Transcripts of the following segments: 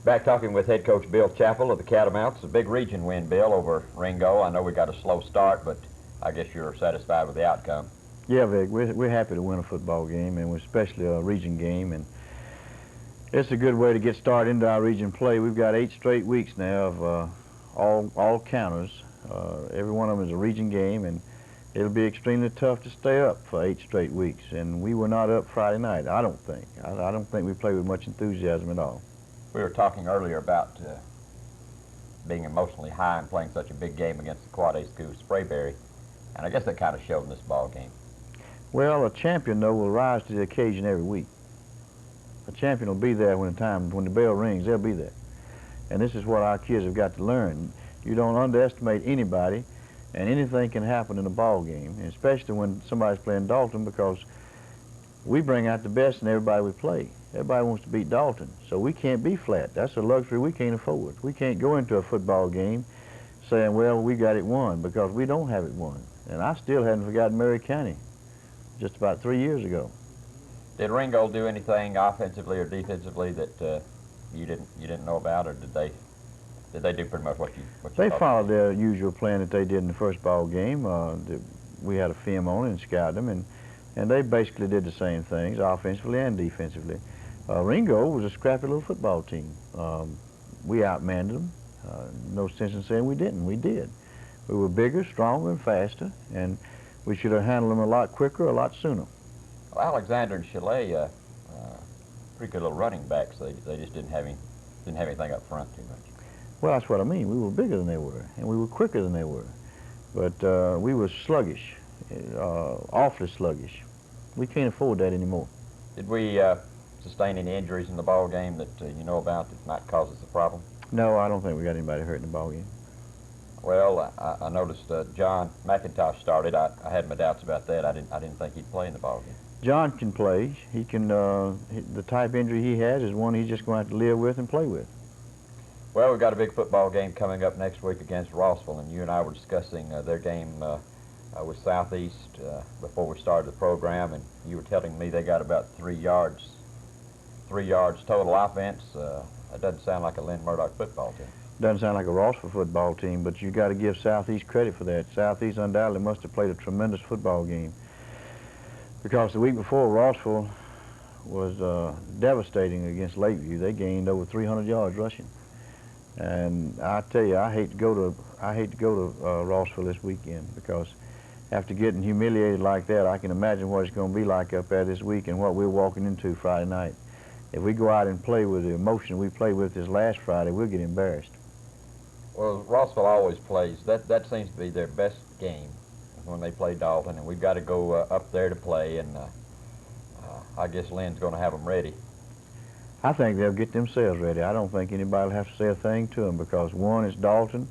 Back talking with head coach Bill Chappell of the Catamounts. A big region win, Bill, over Ringgold. I know we got a slow start, but I guess you're satisfied with the outcome. Yeah, Vic, we're happy to win a football game, and especially a region game. And it's a good way to get started into our region play. We've got 8 straight weeks now of all counters. Every one of them is a region game, and it'll be extremely tough to stay up for 8 straight weeks. And we were not up Friday night, I don't think. I don't think we played with much enthusiasm at all. We were talking earlier about being emotionally high and playing such a big game against the Quad A school, Sprayberry, and I guess that kind of showed in this ball game. Well, a champion, though, will rise to the occasion every week. A champion will be there when the bell rings, they'll be there. And this is what our kids have got to learn. You don't underestimate anybody, and anything can happen in a ball game, especially when somebody's playing Dalton, because we bring out the best in everybody we play. Everybody wants to beat Dalton, so we can't be flat. That's a luxury we can't afford. We can't go into a football game saying, well, we got it won, because we don't have it won. And I still hadn't forgotten Murray County just about 3 years ago. Did Ringgold do anything offensively or defensively that you didn't know about, or did they do pretty much what you They thought? followed their usual plan that they did in the first ball game. We had a film on it and scouted them, and they basically did the same things, offensively and defensively. Ringgold was a scrappy little football team. We outmanned them. No sense in saying we didn't. We did. We were bigger, stronger, and faster, and we should have handled them a lot quicker, a lot sooner. Well, Alexander and Chalet, pretty good little running backs. They just didn't have anything up front too much. Well, that's what I mean. We were bigger than they were, and we were quicker than they were. But we were sluggish, awfully sluggish. We can't afford that anymore. Did we sustain any injuries in the ball game that you know about that might cause us a problem? No, I don't think we got anybody hurt in the ball game. Well, I noticed John McIntosh started. I had my doubts about that. I didn't think he'd play in the ball game. John can play. He can. The type injury he has is one he's just going to have to live with and play with. Well, we've got a big football game coming up next week against Rossville, and you and I were discussing their game with Southeast before we started the program, and you were telling me they got about 3 yards total offense. That doesn't sound like a Lynn Murdoch football team. Doesn't sound like a Rossville football team, but you got to give Southeast credit for that. Southeast undoubtedly must have played a tremendous football game, because the week before Rossville was devastating against Lakeview. They gained over 300 yards rushing, and I tell you, I hate to go to Rossville this weekend, because after getting humiliated like that, I can imagine what it's going to be like up there this week and what we're walking into Friday night. If we go out and play with the emotion we played with this last Friday, we'll get embarrassed. Well, Rossville always plays. That seems to be their best game when they play Dalton, and we've got to go up there to play, and I guess Lynn's going to have them ready. I think they'll get themselves ready. I don't think anybody will have to say a thing to them, because one, it's Dalton,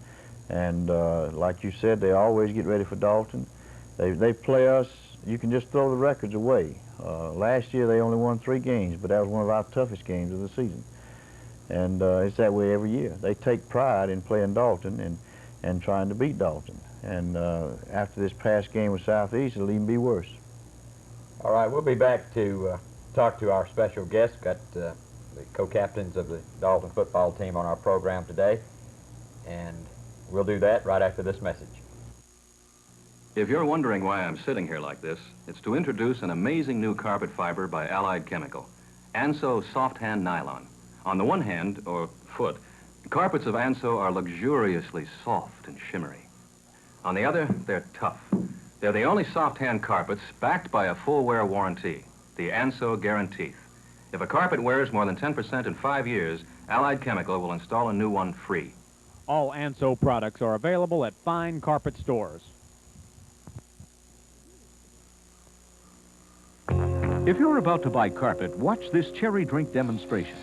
and like you said, they always get ready for Dalton. They play us. You can just throw the records away. Last year they only won 3 games, but that was one of our toughest games of the season. And it's that way every year. They take pride in playing Dalton and trying to beat Dalton. And after this past game with Southeast, it'll even be worse. All right, we'll be back to talk to our special guest. Got the co-captains of the Dalton football team on our program today, and we'll do that right after this message. If you're wondering why I'm sitting here like this, it's to introduce an amazing new carpet fiber by Allied Chemical, Anso Soft Hand Nylon. On the one hand, or foot, carpets of Anso are luxuriously soft and shimmery. On the other, they're tough. They're the only soft hand carpets backed by a full wear warranty, the Anso Guarantee. If a carpet wears more than 10% in 5 years, Allied Chemical will install a new one free. All Anso products are available at fine carpet stores. If you're about to buy carpet, watch this cherry drink demonstration.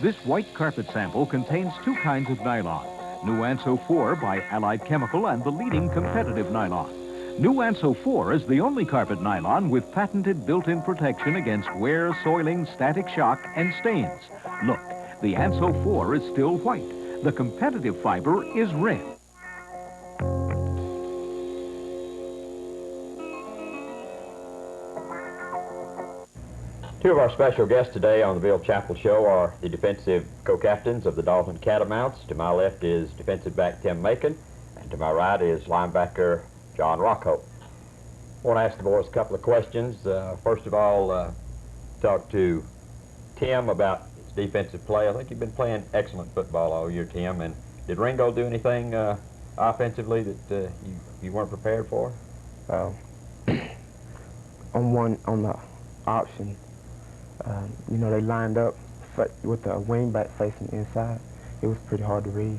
This white carpet sample contains 2 kinds of nylon. New Anso 4 by Allied Chemical and the leading competitive nylon. New Anso 4 is the only carpet nylon with patented built-in protection against wear, soiling, static shock, and stains. Look, the Anso 4 is still white. The competitive fiber is red. Two of our special guests today on the Bill Chappell Show are the defensive co-captains of the Dalton Catamounts. To my left is defensive back Tim Macon, and to my right is linebacker John Rocco. I want to ask the boys a couple of questions. First of all, talk to Tim about his defensive play. I think you've been playing excellent football all year, Tim. And did Ringgold do anything offensively that you weren't prepared for? On the option, you know, they lined up with the wingback facing inside. It was pretty hard to read.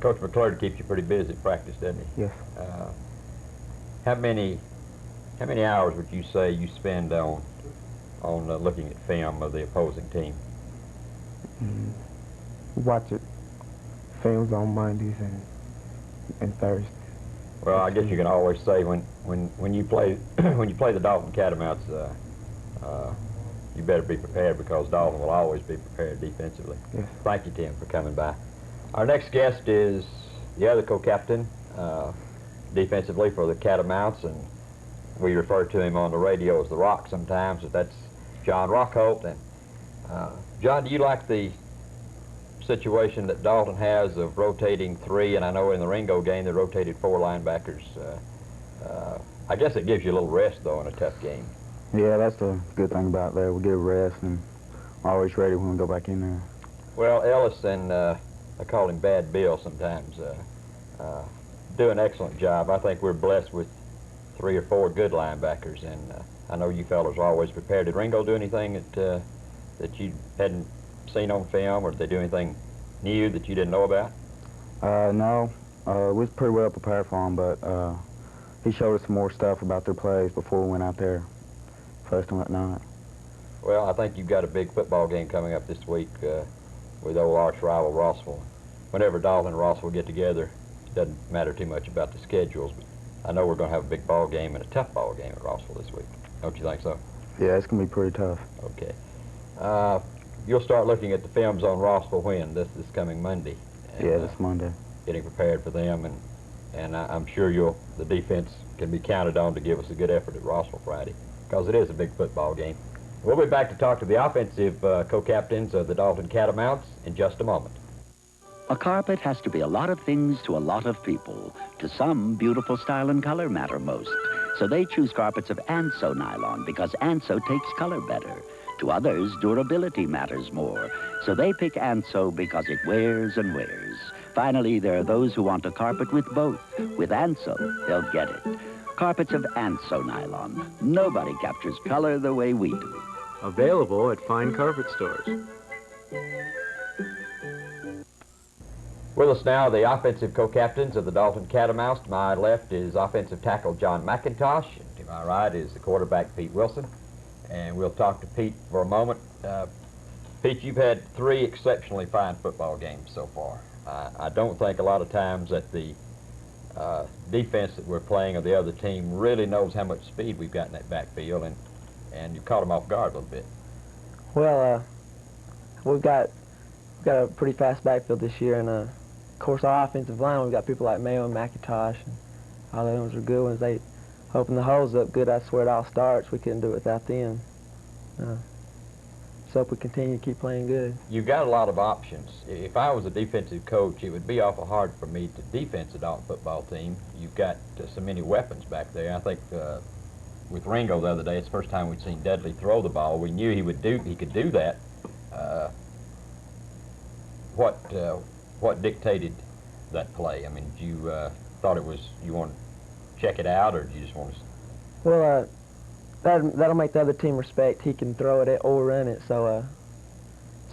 Coach McClure keeps you pretty busy at practice, doesn't he? Yes. How many hours would you say you spend on looking at film of the opposing team? Watch it. Films on Mondays and Thursdays. Well, I guess you can always say when you play when you play the Dalton Catamounts, you better be prepared, because Dalton will always be prepared defensively. Yes. Thank you, Tim, for coming by. Our next guest is the other co-captain defensively for the Catamounts, and we refer to him on the radio as the Rock sometimes, but that's John Rocco. And John, do you like the situation that Dalton has of rotating three, and I know in the Ringgold game they rotated 4 linebackers? I guess it gives you a little rest, though, in a tough game. Yeah, that's the good thing about that. We get rest and always ready when we go back in there. Well, Ellis and I call him Bad Bill sometimes, do an excellent job. I think we're blessed with 3 or 4 good linebackers, and I know you fellas are always prepared. Did Ringgold do anything that you hadn't seen on film, or did they do anything new that you didn't know about? No, we was pretty well prepared for him, but he showed us some more stuff about their plays before we went out there first and whatnot. Well, I think you've got a big football game coming up this week with old arch rival Rossville. Whenever Dalton and Rossville get together, it doesn't matter too much about the schedules, but I know we're going to have a big ball game and a tough ball game at Rossville this week. Don't you think so? Yeah, it's going to be pretty tough. Okay. You'll start looking at the films on Rossville when? This coming Monday. And, yeah, this Monday. Getting prepared for them, and I'm sure the defense can be counted on to give us a good effort at Rossville Friday, because it is a big football game. We'll be back to talk to the offensive co-captains of the Dalton Catamounts in just a moment. A carpet has to be a lot of things to a lot of people. To some, beautiful style and color matter most. So they choose carpets of Anso nylon because Anso takes color better. To others, durability matters more. So they pick Anso because it wears and wears. Finally, there are those who want a carpet with both. With Anso, they'll get it. Carpets of Anso nylon. Nobody captures color the way we do. Available at fine carpet stores. With us now, the offensive co-captains of the Dalton Catamounts. To my left is offensive tackle John McIntosh, and to my right is the quarterback Pete Wilson. And we'll talk to Pete for a moment. Pete, you've had 3 exceptionally fine football games so far. I don't think a lot of times that the defense that we're playing of the other team really knows how much speed we've got in that backfield, and you caught them off guard a little bit. Well, we've got a pretty fast backfield this year, and of course our offensive line, we've got people like Mayo and McIntosh, and all the ones are good ones. They open the holes up good. That's where it all starts. We couldn't do it without them. So if we continue to keep playing good. You've got a lot of options. If I was a defensive coach, it would be awful hard for me to defense a Dalton football team. You've got so many weapons back there. I think with Ringo the other day, it's the first time we'd seen Dudley throw the ball. We knew he could do that. What dictated that play? I mean, did you thought you want to check it out, or did you just want to? Well, that'll make the other team respect he can throw it or run it. So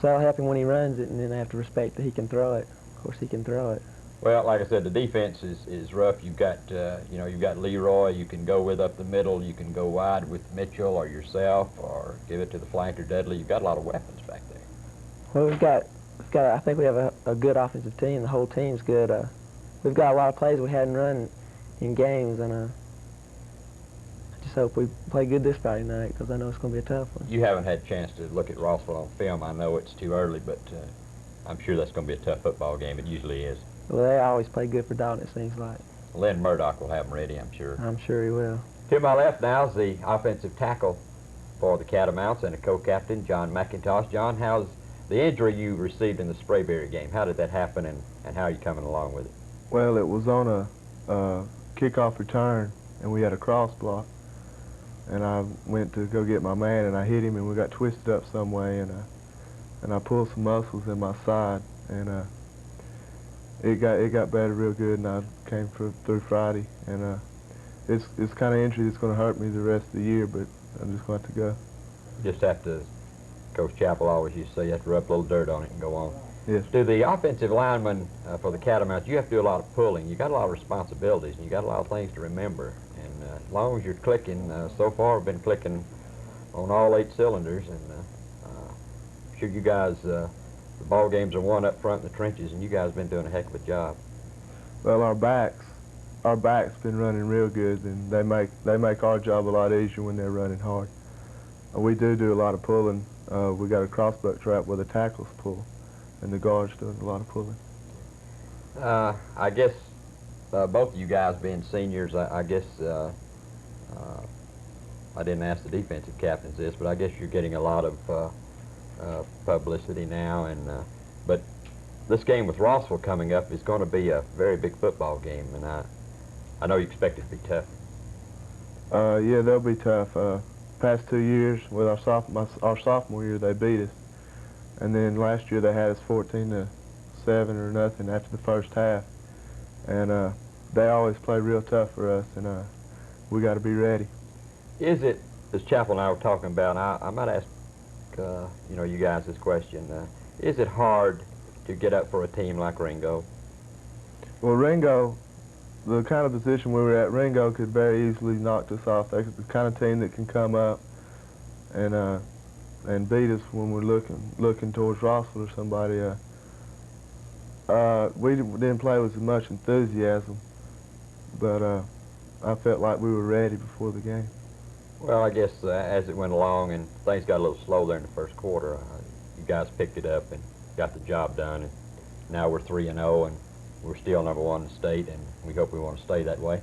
that'll help him when he runs it, and then they have to respect that he can throw it. Of course, he can throw it. Well, like I said, the defense is rough. You've got you've got Leroy. You can go with up the middle. You can go wide with Mitchell or yourself, or give it to the flanker Dudley. You've got a lot of weapons back there. Well, we've got. I think we have a good offensive team. The whole team's good. We've got a lot of plays we hadn't run in games, and I just hope we play good this Friday night, because I know it's going to be a tough one. You haven't had a chance to look at Rossville on film. I know it's too early, but I'm sure that's going to be a tough football game. It usually is. Well, they always play good for Dalton, it seems like. Len Murdoch will have them ready, I'm sure. I'm sure he will. To my left now is the offensive tackle for the Catamounts and a co-captain, John McIntosh. John, how's the injury you received in the Sprayberry game? How did that happen, and how are you coming along with it? Well, it was on a kickoff return, and we had a cross block. And I went to go get my man, and I hit him, and we got twisted up some way, and I pulled some muscles in my side, and it got better real good, and I came through Friday, and it's kind of injury that's going to hurt me the rest of the year, but I'm just going to have to go. Just have to, Coach Chappell always used to say, you have to rub a little dirt on it and go on. Yes. Do the offensive linemen for the Catamounts, you have to do a lot of pulling. You got a lot of responsibilities, and you got a lot of things to remember. And as long as you're clicking, so far we've been clicking on all 8 cylinders, and sure you guys, the ball games are won up front in the trenches, and you guys have been doing a heck of a job. Well, our backs been running real good, and they make our job a lot easier when they're running hard. We do a lot of pulling. We got a crossbuck trap where the tackles pull, and the guards doing a lot of pulling. I guess both of you guys being seniors, I guess I didn't ask the defensive captains this, but I guess you're getting a lot of publicity now, and but this game with Rossville coming up is going to be a very big football game, and I know you expect it to be tough. Yeah, they'll be tough. Past 2 years, with our sophomore year, they beat us, and then last year they had us 14-7 or nothing after the first half, and they always play real tough for us, and we got to be ready. Is it, as Chappell and I were talking about, I might ask you guys this question, is it hard to get up for a team like Ringgold? Well, Ringgold, the kind of position we were at, Ringgold could very easily knock us off. They're the kind of team that can come up and beat us when we're looking towards Rossville or somebody. We didn't play with as much enthusiasm, but I felt like we were ready before the game. Well, I guess as it went along and things got a little slow there in the first quarter, you guys picked it up and got the job done, and now we're 3-0, and we're still #1 in the state, and we hope we want to stay that way.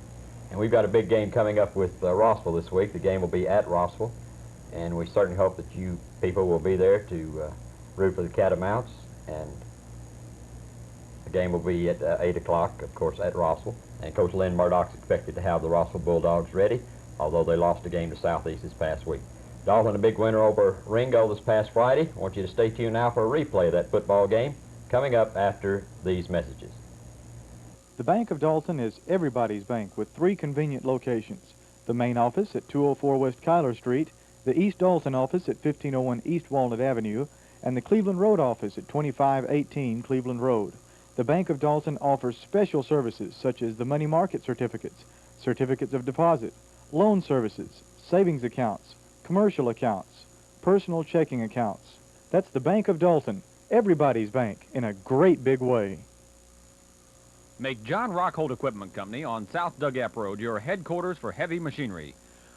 And we've got a big game coming up with Rossville this week. The game will be at Rossville, and we certainly hope that you people will be there to root for the Catamounts, and the game will be at 8 o'clock, of course, at Rossville. And Coach Lynn Murdoch's expected to have the Rossville Bulldogs ready, although they lost a game to Southeast this past week. Dalton, a big winner over Ringgold this past Friday. I want you to stay tuned now for a replay of that football game coming up after these messages. The Bank of Dalton is everybody's bank with 3 convenient locations. The main office at 204 West Kyler Street, the East Dalton office at 1501 East Walnut Avenue, and the Cleveland Road office at 2518 Cleveland Road. The Bank of Dalton offers special services such as the money market certificates, certificates of deposit, loan services, savings accounts, commercial accounts, personal checking accounts. That's the Bank of Dalton, everybody's bank, in a great big way. Make John Rockhold Equipment Company on South Dugap Road your headquarters for heavy machinery.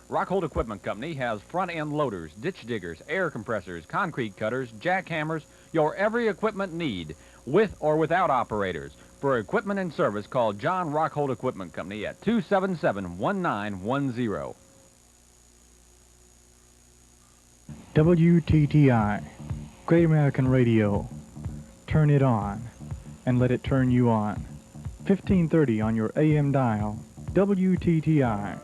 Rockhold Equipment Company has front-end loaders, ditch diggers, air compressors, concrete cutters, jackhammers, your every equipment need, with or without operators. For equipment and service, call John Rockhold Equipment Company at 277-1910. WTTI, Great American Radio. Turn it on, and let it turn you on. 1530 on your AM dial, WTTI.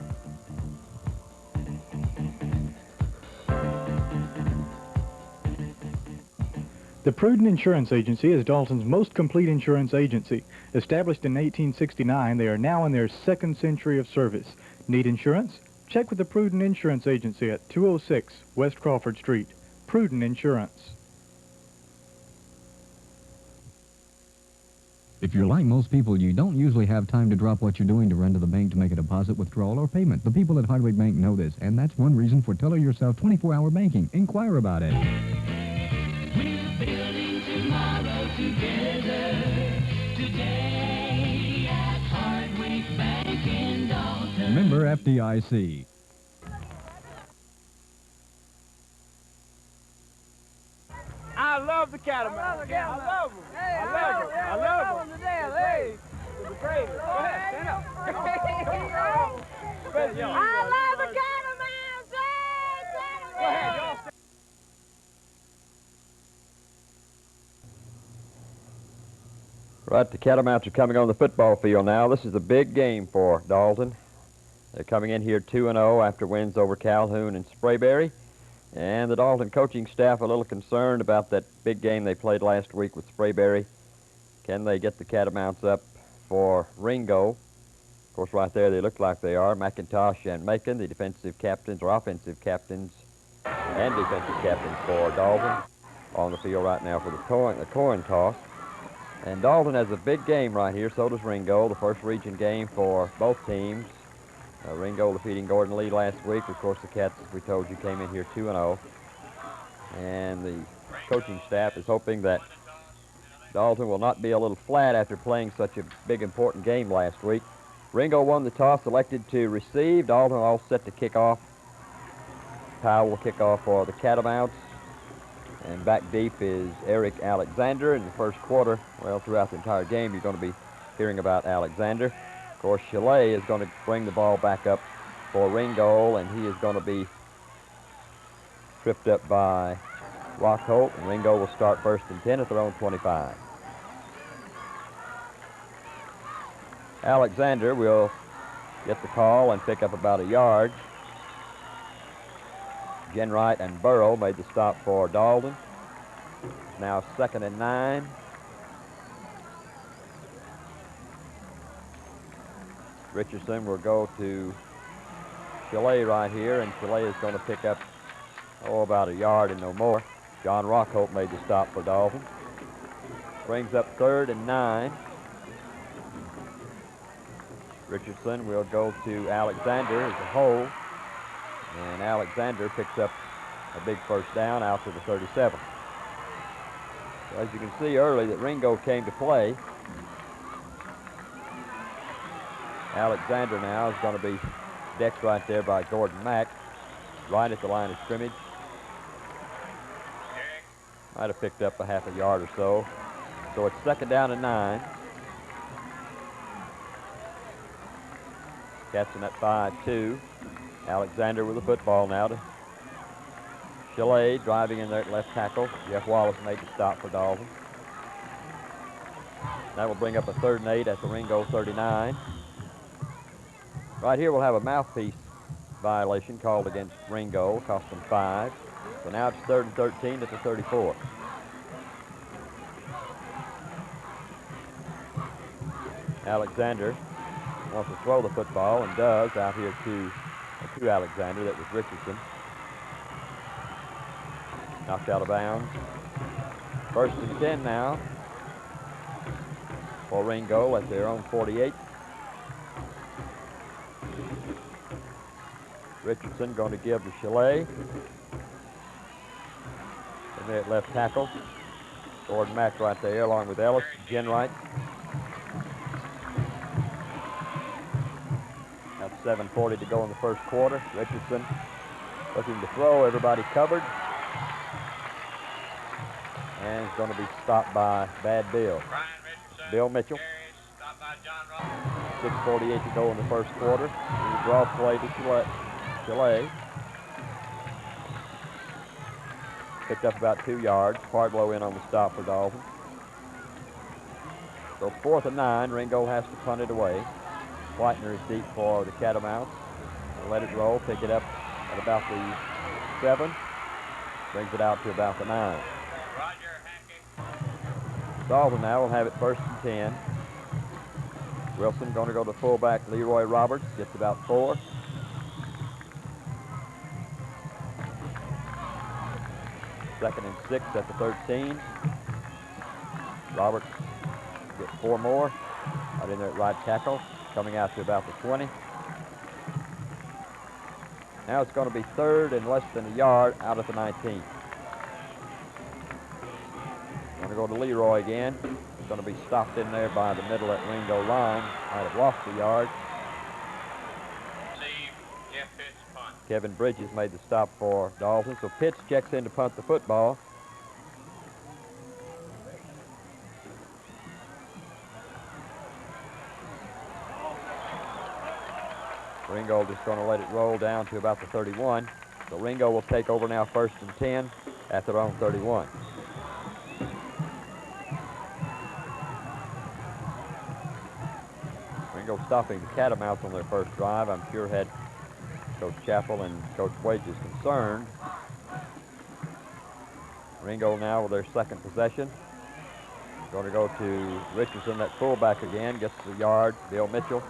The Prudent Insurance Agency is Dalton's most complete insurance agency. Established in 1869, they are now in their 2nd century of service. Need insurance? Check with the Prudent Insurance Agency at 206 West Crawford Street. Prudent Insurance. If you're like most people, you don't usually have time to drop what you're doing to run to the bank to make a deposit, withdrawal, or payment. The people at Hardwick Bank know this, and that's one reason for Teller Yourself 24-hour banking. Inquire about it. We're building tomorrow together. Today at Hardwick Bank in Dalton. Member FDIC. I love the Catamounts. I love them. Hey, I love them. I love them to death. Hey, it's the greatest. Go ahead, stand up. I love the Catamounts. Hey, Catamounts. Go ahead. Right, the Catamounts are coming on the football field now. This is a big game for Dalton. They're coming in here 2-0 after wins over Calhoun and Sprayberry. And the Dalton coaching staff a little concerned about that big game they played last week with Sprayberry. Can they get the Catamounts up for Ringgold? Of course, right there they look like they are. McIntosh and Macon, the defensive captains or offensive captains and defensive captains for Dalton, on the field right now for the coin toss. And Dalton has a big game right here, so does Ringgold, the first region game for both teams. Ringgold defeating Gordon Lee last week. Of course, the Cats, as we told you, came in here 2-0. And the coaching staff is hoping that Dalton will not be a little flat after playing such a big, important game last week. Ringgold won the toss, elected to receive. Dalton all set to kick off. Powell will kick off for the Catamounts. And back deep is Eric Alexander in the first quarter. Well, throughout the entire game, you're going to be hearing about Alexander. Of course, Chalet is going to bring the ball back up for Ringgold, and he is going to be tripped up by Rockholt. And Ringgold will start first and 10 at their own 25. Alexander will get the call and pick up about a yard. Genwright and Burrow made the stop for Dalton. Now 2nd and 9. Richardson will go to Chalet right here, and Chalet is going to pick up, about a yard and no more. John Rockholt made the stop for Dalton. Brings up 3rd and 9. Richardson will go to Alexander as a hole. And Alexander picks up a big first down out to the 37. So as you can see early that Ringgold came to play. Alexander now is going to be decked right there by Gordon Mack, right at the line of scrimmage. Might have picked up a half a yard or so. So it's 2nd down and 9. Catching at 5-2. Alexander with the football now to Chalet, driving in there at left tackle. Jeff Wallace made the stop for Dalton. That will bring up a 3rd and 8 at the Ringgold 39. Right here we'll have a mouthpiece violation called against Ringgold, cost them 5. So now it's 3rd and 13 at the 34. Alexander wants to throw the football and does out here to Alexander. That was Richardson. Knocked out of bounds. 1st and 10 now for Ringgold at their own 48. Richardson going to give to Chalet. And there at left tackle. Gordon Mack right there along with Ellis, Genwright. That's 7:40 to go in the first quarter. Richardson looking to throw, everybody covered. And it's going to be stopped by Bad Bill. Bill Mitchell. 6:48 to go in the first quarter. Draw play to Chalet. Picked up about 2 yards. Hardlow in on the stop for Dalton. So 4th and 9. Ringgold has to punt it away. Whitener is deep for the Catamounts. Let it roll, pick it up at about the 7. Brings it out to about the 9. Dalton now will have it 1st and 10. Wilson going to go to fullback. Leroy Roberts gets about 4. Second and 6 at the 13. Roberts gets 4 more. Out in there at right tackle. Coming out to about the 20. Now it's going to be 3rd and less than a yard out at the 19. Going to go to Leroy again. It's going to be stopped in there by the middle at Ringgold line. Might have lost a yard. Kevin Bridges made the stop for Dalton. So Pitts checks in to punt the football. Ringgold is going to let it roll down to about the 31. So Ringgold will take over now 1st and 10 at their own 31. Ringold stopping the Catamounts on their first drive, I'm sure had Coach Chappell and Coach Wages concerned. Ringgold now with their second possession. Going to go to Richardson, that fullback again, gets the yard. Bill Mitchell.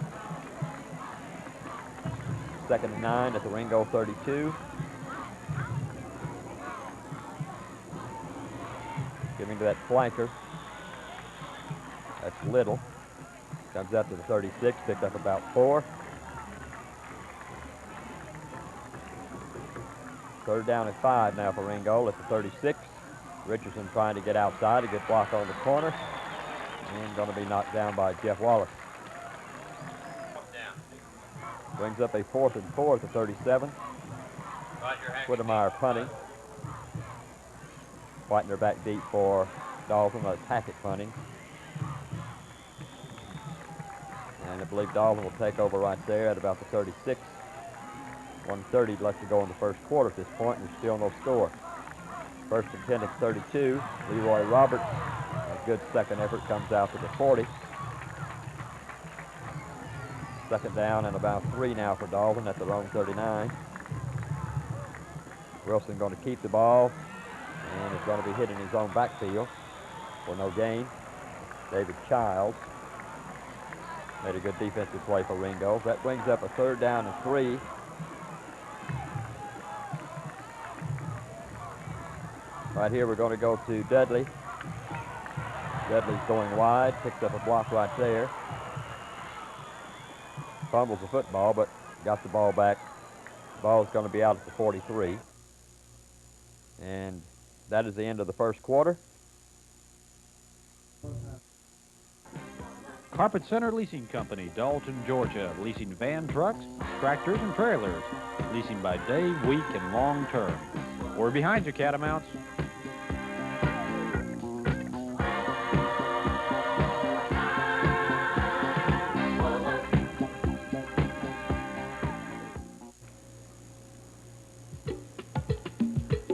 2nd and 9 at the Ringgold 32. Giving to that flanker. That's Little. Comes out to the 36, picked up about 4. 3rd down and 5 now for Ringgold at the 36. Richardson trying to get outside. A good block on the corner. And going to be knocked down by Jeff Wallace. Brings up a 4th and 4 at the 37. Whittemeyer punting. Whitener back deep for Dalton. That's Hackett punting. And I believe Dalton will take over right there at about the 36. 1:30 left to go in the first quarter at this point, and there's still no score. 1st and 10 at 32. Leroy Roberts, a good second effort, comes out to the 40. 2nd down and about 3 now for Dalton at their own 39. Wilson going to keep the ball, and is going to be hit in his own backfield for no gain. David Childs made a good defensive play for Ringgold. That brings up a 3rd down and 3. Right here, we're going to go to Dudley. Dudley's going wide, picks up a block right there. Fumbles the football, but got the ball back. The ball is going to be out at the 43. And that is the end of the first quarter. Carpet Center Leasing Company, Dalton, Georgia, leasing van trucks, tractors, and trailers. Leasing by day, week, and long term. We're behind you, Catamounts.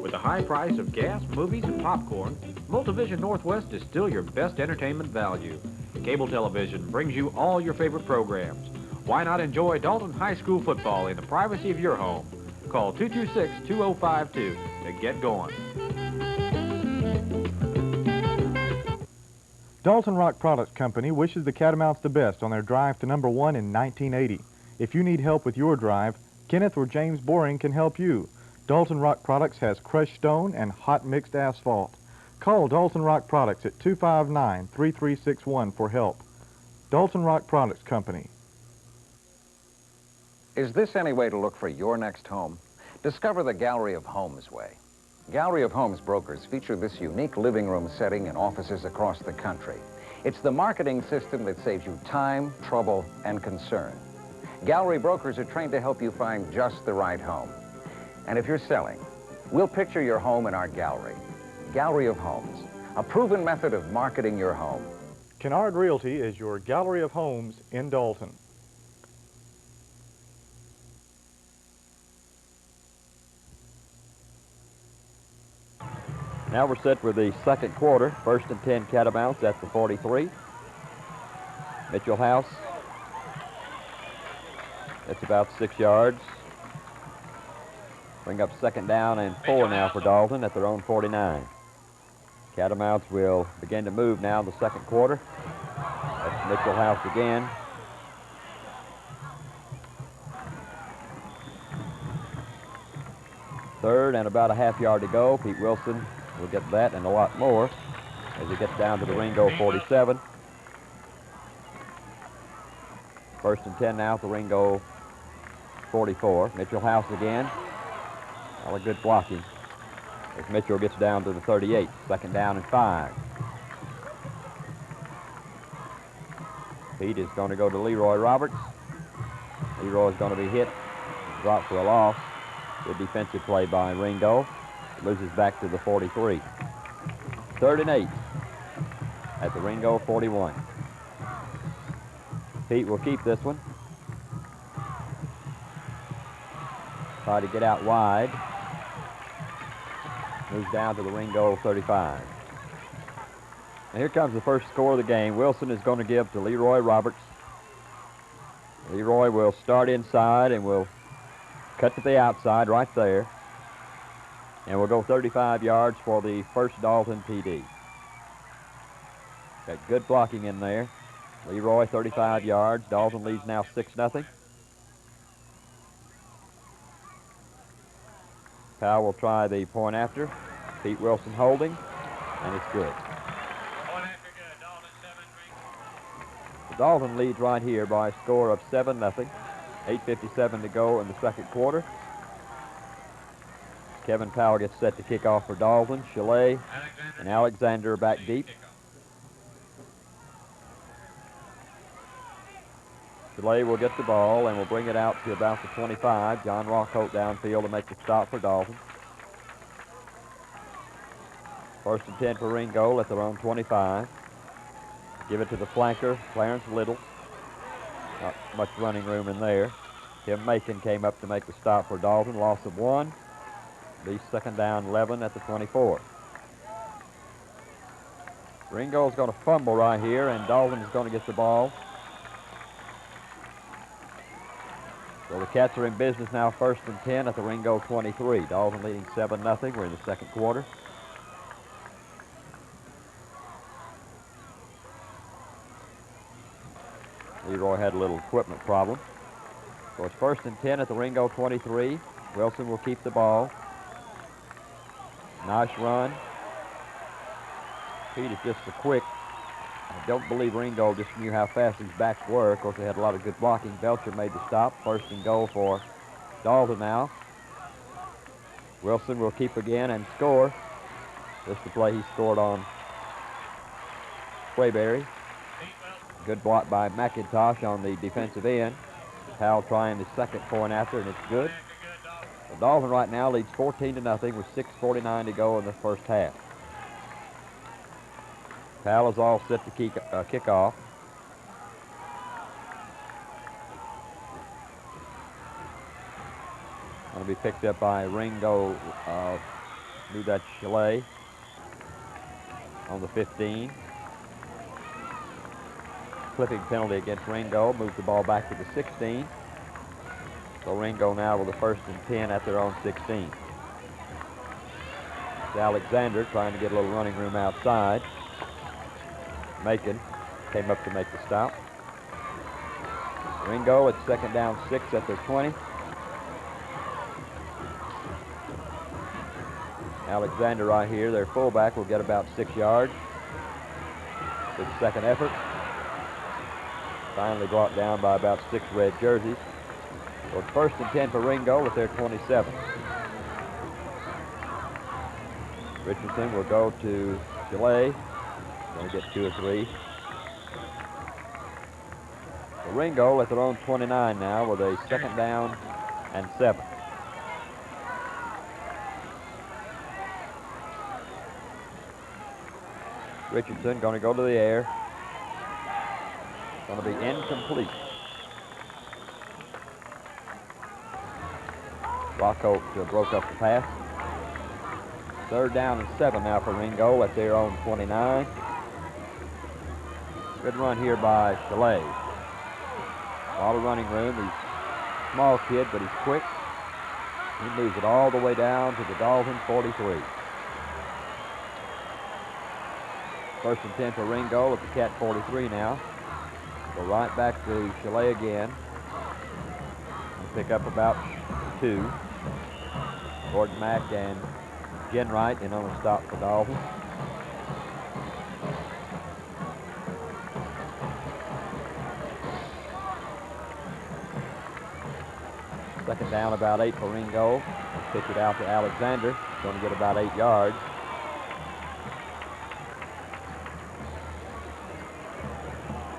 With the high price of gas, movies, and popcorn, Multivision Northwest is still your best entertainment value. Cable television brings you all your favorite programs. Why not enjoy Dalton High School Football in the privacy of your home? Call 226-2052 to get going. Dalton Rock Products Company wishes the Catamounts the best on their drive to #1 in 1980. If you need help with your drive, Kenneth or James Boring can help you. Dalton Rock Products has crushed stone and hot mixed asphalt. Call Dalton Rock Products at 259-3361 for help. Dalton Rock Products Company. Is this any way to look for your next home? Discover the Gallery of Homes way. Gallery of Homes brokers feature this unique living room setting in offices across the country. It's the marketing system that saves you time, trouble, and concern. Gallery brokers are trained to help you find just the right home. And if you're selling, we'll picture your home in our gallery. Gallery of Homes, a proven method of marketing your home. Kennard Realty is your Gallery of Homes in Dalton. Now we're set for the second quarter. 1st and 10 Catamounts at the 43. Mitchell House. That's about 6 yards. Bring up 2nd down and 4 now for Dalton at their own 49. Catamounts will begin to move now in the second quarter. That's Mitchell House again. Third and about a half yard to go. Pete Wilson will get that and a lot more as he gets down to the Ringgold 47. 1st and 10 now at the Ringgold 44. Mitchell House again. All a good blocking as Mitchell gets down to the 38. 2nd down and 5. Pete is going to go to Leroy Roberts. Leroy is going to be hit, dropped for a loss. Good defensive play by Ringgold. Loses back to the 43. 3rd and 8 at the Ringgold 41. Pete will keep this one. Try to get out wide. Moves down to the Ringgold 35. And here comes the first score of the game. Wilson is going to give to Leroy Roberts. Leroy will start inside and will cut to the outside right there. And we'll go 35 yards for the first Dalton PD. Got good blocking in there. Leroy 35 yards. Dalton leads now 6-0. Powell will try the point after. Pete Wilson holding, and it's good. Dalton leads right here by a score of 7-0. 8:57 to go in the second quarter. Kevin Powell gets set to kick off for Dalton. Chalet and Alexander back deep. Chalet will get the ball and will bring it out to about the 25. John Rockholt downfield to make the stop for Dalton. First and 10 for Ringgold at their own 25. Give it to the flanker, Clarence Little. Not much running room in there. Tim Macon came up to make the stop for Dalton. Loss of 1. Be second down 11 at the 24. Ringgold's going to fumble right here, and Dalton is going to get the ball. So the Cats are in business now, first and 10 at the Ringgold 23. Dalton leading 7-0. We're in the second quarter. Leroy had a little equipment problem. So it's first and 10 at the Ringgold 23. Wilson will keep the ball. Nice run. Pete is just so quick. I don't believe Ringgold just knew how fast his backs were. Of course, they had a lot of good blocking. Belcher made the stop. First and goal for Dalton now. Wilson will keep again and score. Just the play he scored on Quayberry. Good block by McIntosh on the defensive end. Powell trying the second point after, and it's good. So Dalton right now leads 14-0 with 6:49 to go in the first half. Powell is all set to kick off. Going to be picked up by Ringgold. Do that Chalet on the 15. Clipping penalty against Ringgold. Moves the ball back to the 16. So Ringgold now with the first and 10 at their own 16. It's Alexander trying to get a little running room outside. Macon came up to make the stop. Ringgold at second down 6 at their 20. Alexander right here, their fullback, will get about 6 yards. Good second effort. Finally brought down by about 6 red jerseys. So it's first and 10 for Ringgold at their 27. Richardson will go to Chalet. Going to get 2 or 3. So Ringgold at their own 29 now with a second down and 7. Richardson going to go to the air. Going to be incomplete. Rockholt broke up the pass. Third down and 7 now for Ringgold at their own 29. Good run here by Chalet. A lot of running room. He's a small kid, but he's quick. He moves it all the way down to the Dalton 43. First and 10 for Ringgold at the Cat 43 now. Go right back to Chalet again. Pick up about 2. Gordon Mack and Genwright in on a stop for Dalton. Second down about 8 for Ringgold. Pitch it out to Alexander. Going to get about 8 yards.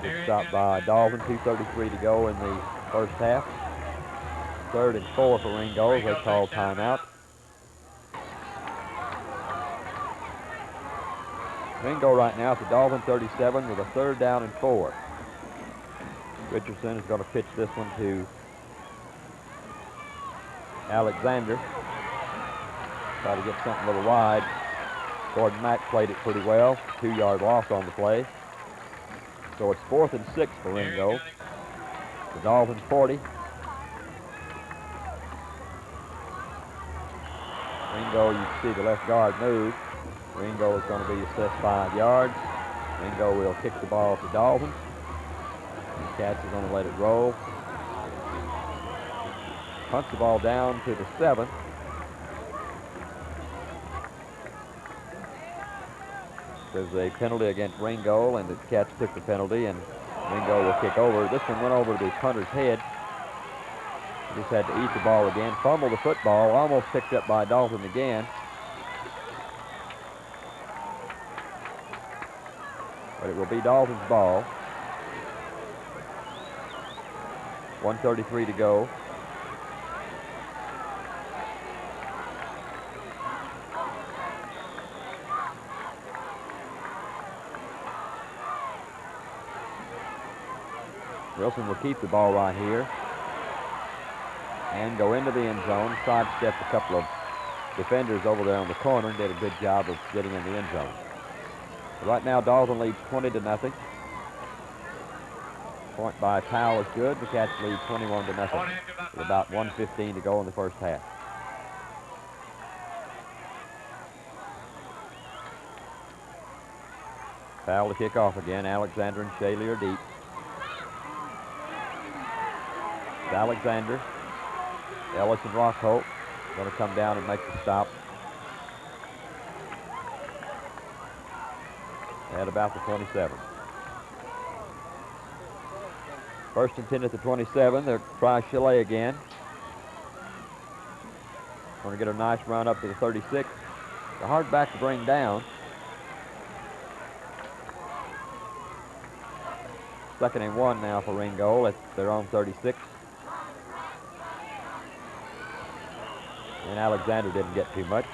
Good stop by Dalton. 2:33 to go in the first half. Third and 4 for Ringgold. They call timeout. Ringgold right now at the Dalton 37 with a third down and 4. Richardson is going to pitch this one to Alexander. Try to get something a little wide. Gordon Mack played it pretty well. 2-yard loss on the play. So it's 4th and 6 for Ringgold. The Dalton 40. Ringgold, you can see the left guard move. Ringgold is going to be assessed 5 yards. Ringgold will kick the ball to Dalton. The Cats are going to let it roll. Punts the ball down to the 7. There's a penalty against Ringgold, and the Cats took the penalty, and Ringgold will kick over. This one went over the punter's head. He just had to eat the ball again. Fumbled the football, almost picked up by Dalton again. But it will be Dalton's ball. 1:33 to go. Wilson will keep the ball right here and go into the end zone, sidestepped a couple of defenders over there on the corner and did a good job of getting in the end zone. Right now, Dalton leads 20-0. Point by Powell is good. The Cats lead 21-0 with about 1:15 to go in the first half. Powell to kick off again. Alexander and Shaley are deep. It's Alexander. Ellis and Rockholt going to come down and make the stop at about the 27. First and 10 at the 27. They'll try Chalet again. Going to get a nice run up to the 36. The hard back to bring down. Second and 1 now for Ringgold at their own 36. And Alexander didn't get too much.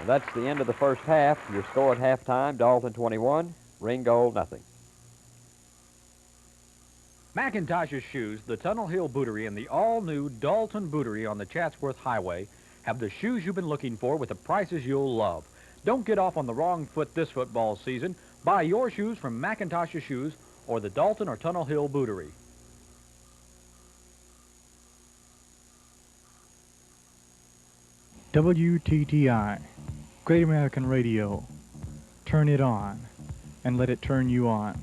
And that's the end of the first half. Your score at halftime, Dalton 21, Ringgold nothing. McIntosh's Shoes, the Tunnel Hill Bootery, and the all-new Dalton Bootery on the Chatsworth Highway have the shoes you've been looking for with the prices you'll love. Don't get off on the wrong foot this football season. Buy your shoes from McIntosh's Shoes or the Dalton or Tunnel Hill Bootery. WTTI, Great American Radio. Turn it on and let it turn you on.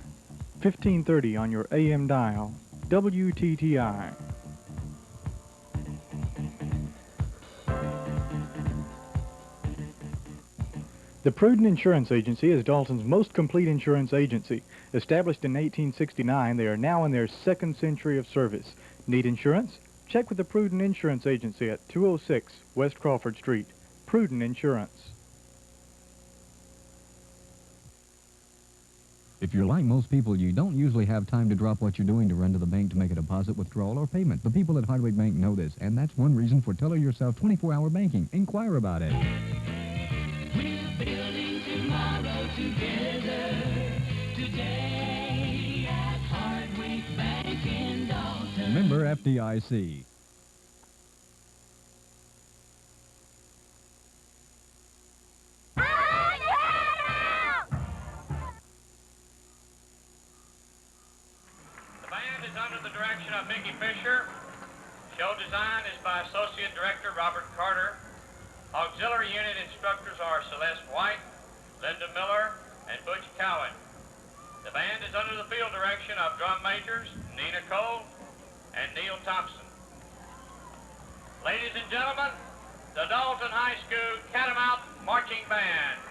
1530 on your AM dial. WTTI. The Prudent Insurance Agency is Dalton's most complete insurance agency. Established in 1869, they are now in their second century of service. Need insurance? Check with the Prudent Insurance Agency at 206 West Crawford Street. Prudent Insurance. If you're like most people, you don't usually have time to drop what you're doing to run to the bank to make a deposit, withdrawal, or payment. The people at Hardwick Bank know this, and that's one reason for Teller Yourself 24-hour banking. Inquire about it. We're building tomorrow together. Today at Hardwick Bank in Dalton. Member FDIC. Show design is by Associate Director Robert Carter. Auxiliary unit instructors are Celeste White, Linda Miller, and Butch Cowan. The band is under the field direction of drum majors Nina Cole and Neil Thompson. Ladies and gentlemen, the Dalton High School Catamount Marching Band.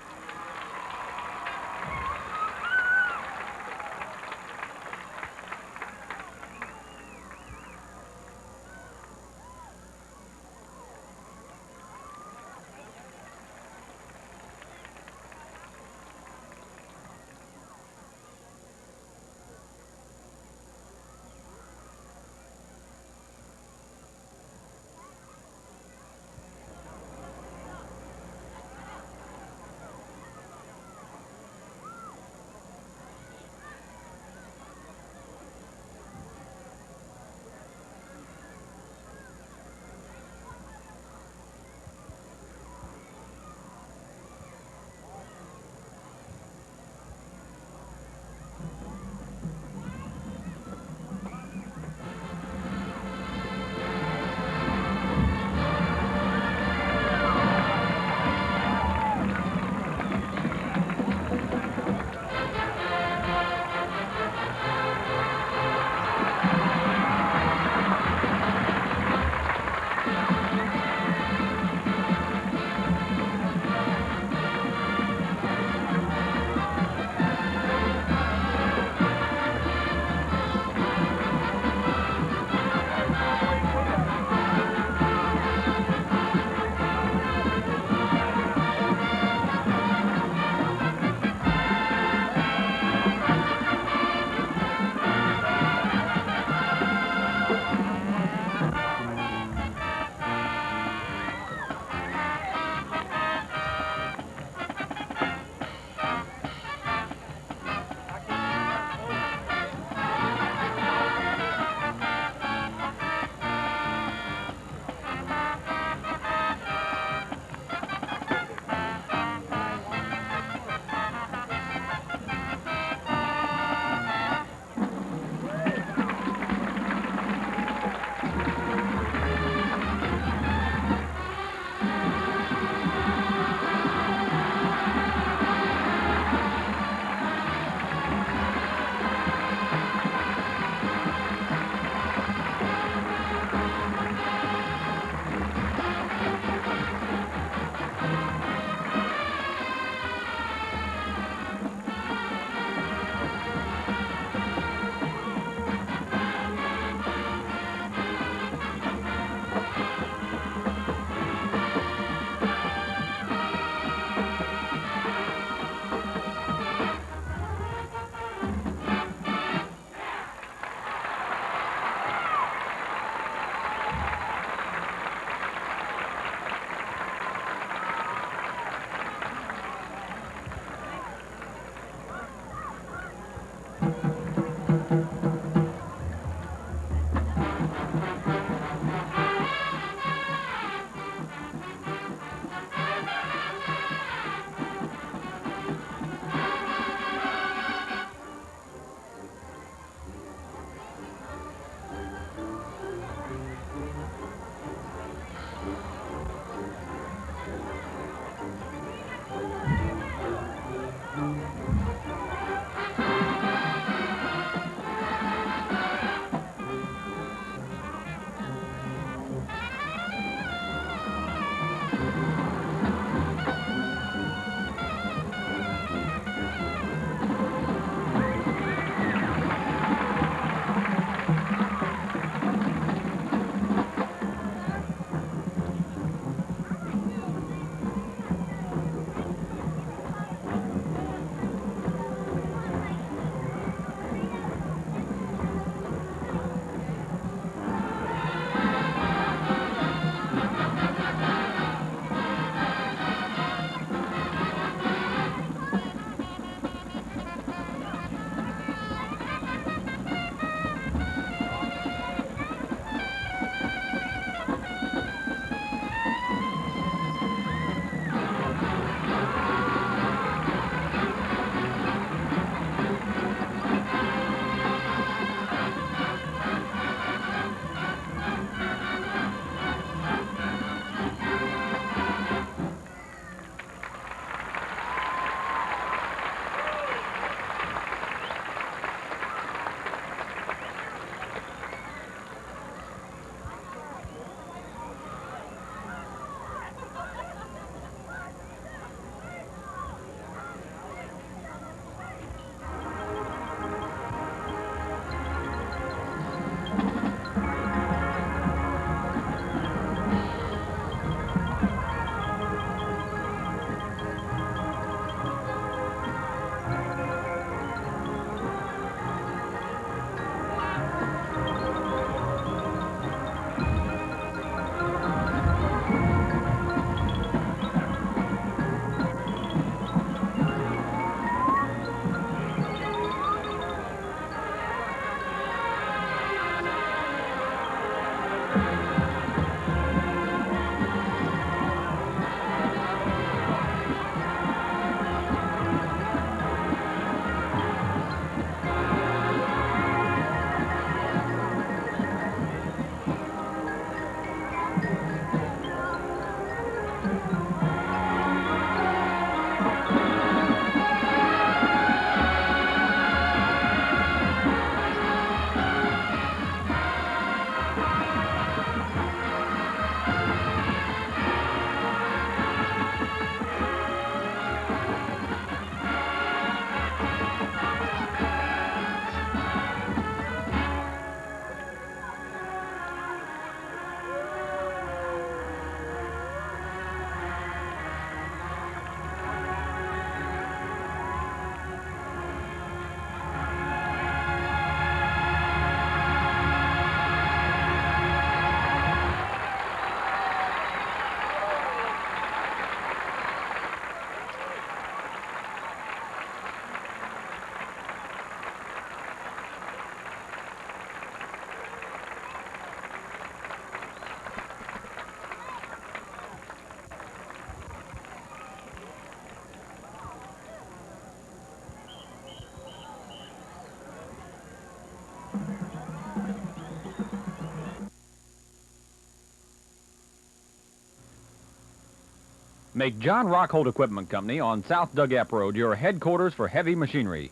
Make John Rockhold Equipment Company on South Dugap Road your headquarters for heavy machinery.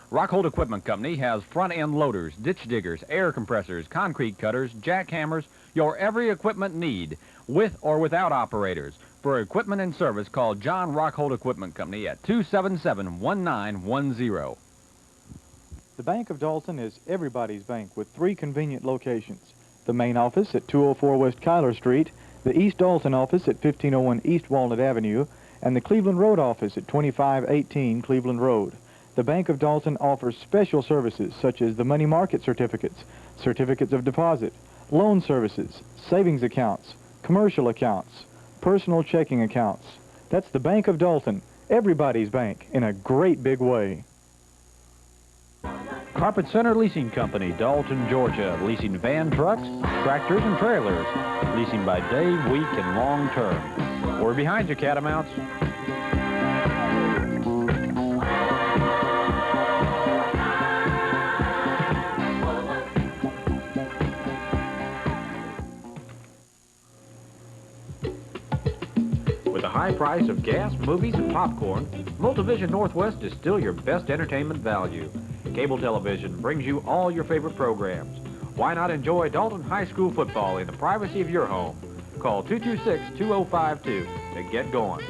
Rockhold Equipment Company has front-end loaders, ditch diggers, air compressors, concrete cutters, jackhammers, your every equipment need, with or without operators. For equipment and service, call John Rockhold Equipment Company at 277-1910. The Bank of Dalton is everybody's bank with 3 convenient locations. The main office at 204 West Kyler Street, the East Dalton office at 1501 East Walnut Avenue, and the Cleveland Road office at 2518 Cleveland Road. The Bank of Dalton offers special services such as the money market certificates, certificates of deposit, loan services, savings accounts, commercial accounts, personal checking accounts. That's the Bank of Dalton, everybody's bank, in a great big way. Carpet Center Leasing Company, Dalton, Georgia, leasing van trucks, tractors, and trailers. Leasing by day, week, and long term. We're behind you, Catamounts. With the high price of gas, movies, and popcorn, Multivision Northwest is still your best entertainment value. Cable television brings you all your favorite programs. Why not enjoy Dalton High School Football in the privacy of your home? Call 226-2052 to get going.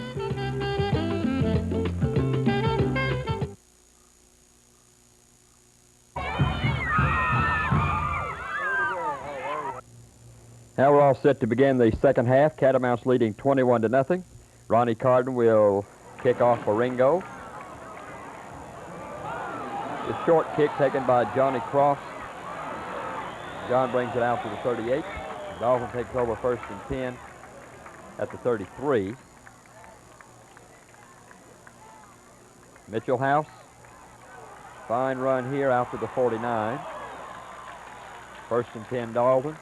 Now we're all set to begin the second half. Catamounts leading 21-0. Ronnie Carden will kick off for Ringgold. The short kick taken by Johnny Cross. John brings it out to the 38. Dalton takes over first and 10 at the 33. Mitchell House. Fine run here out to the 49. First and 10 Dalton.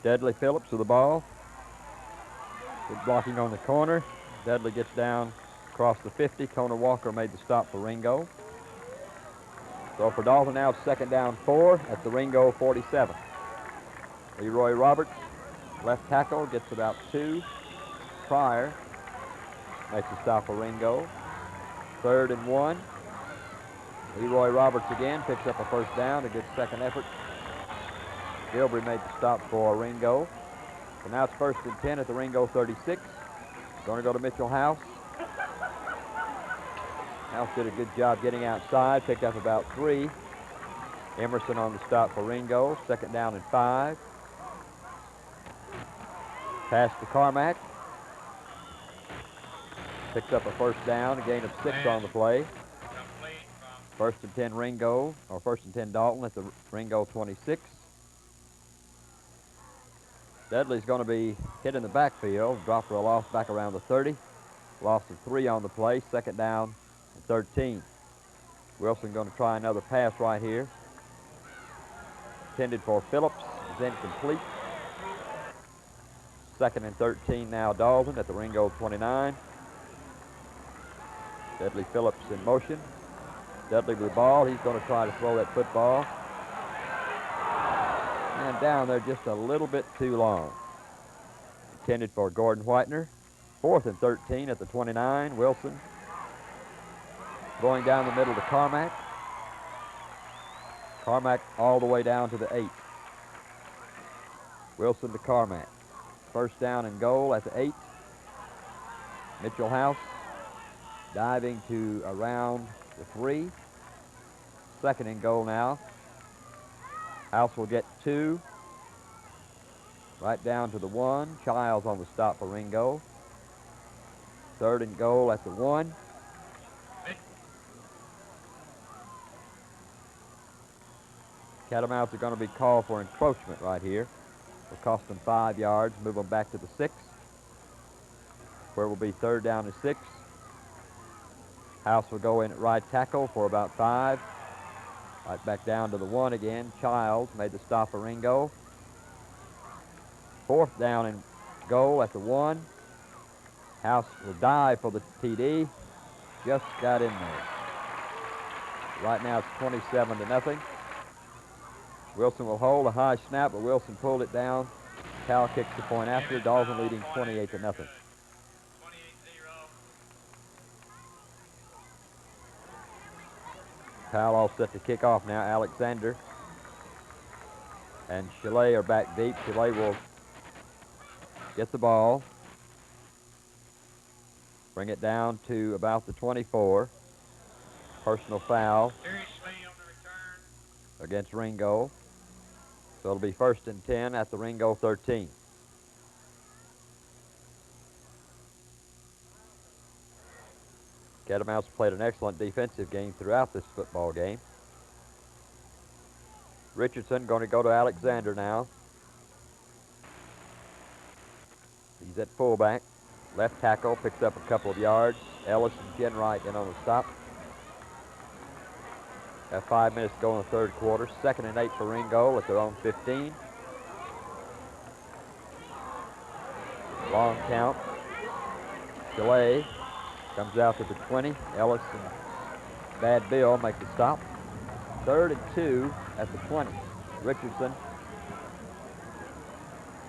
Dudley Phillips with the ball. Good blocking on the corner. Dudley gets down across the 50. Kona Walker made the stop for Ringgold. So for Dalton now, it's second down 4 at the Ringgold 47. Leroy Roberts, left tackle, gets about 2. Pryor makes the stop for Ringgold. 3rd and 1. Leroy Roberts again picks up a first down. A good second effort. Gilbert made the stop for Ringgold. So now it's first and 10 at the Ringgold 36. Going to go to Mitchell House. House did a good job getting outside, picked up about 3. Emerson on the stop for Ringgold. Second down and 5. Pass to Carmack. Picks up a first down, a gain of 6 on the play. First and 10 Ringgold, or first and 10 Dalton at the Ringgold 26. Dudley's going to be hit in the backfield, drop for a loss back around the 30. Loss of 3 on the play, second down and 13. Wilson going to try another pass right here. Intended for Phillips, is incomplete. Second and 13 now Dalton at the Ringgold 29. Dudley Phillips in motion. Dudley with the ball, he's going to try to throw that football. And down there just a little bit too long. Intended for Gordon Whitener. 4th and 13 at the 29. Wilson going down the middle to Carmack. Carmack all the way down to the 8. Wilson to Carmack. First down and goal at the 8. Mitchell House diving to around the 3. Second and goal now. House will get 2. Right down to the 1. Childs on the stop for Ringgold. Third and goal at the 1. Catamounts are going to be called for encroachment right here. Will cost them 5 yards, move them back to the 6, where will be 3rd down and 6. House will go in at right tackle for about 5. Right back down to the 1 again. Childs made the stop for Ringgold. 4th down and goal at the 1. House will dive for the TD. Just got in there. Right now it's 27-0. Wilson will hold a high snap, but Wilson pulled it down. Cal kicks the point after. Dalton leading 28-0. Powell all set to kick off now. Alexander and Chalet are back deep. Chalet will get the ball. Bring it down to about the 24. Personal foul against Ringgold. So it'll be 1st and 10 at the Ringgold 13. Catamounts played an excellent defensive game throughout this football game. Richardson going to go to Alexander now. He's He's at fullback. Left tackle picks up a couple of yards. Ellis and Jenwright in on the stop. Got 5 minutes to go in the third quarter. 2nd and 8 for Ringgold at their own 15. Long count. Delay comes out to the 20. Ellis and Bad Bill make the stop. 3rd and 2 at the 20. Richardson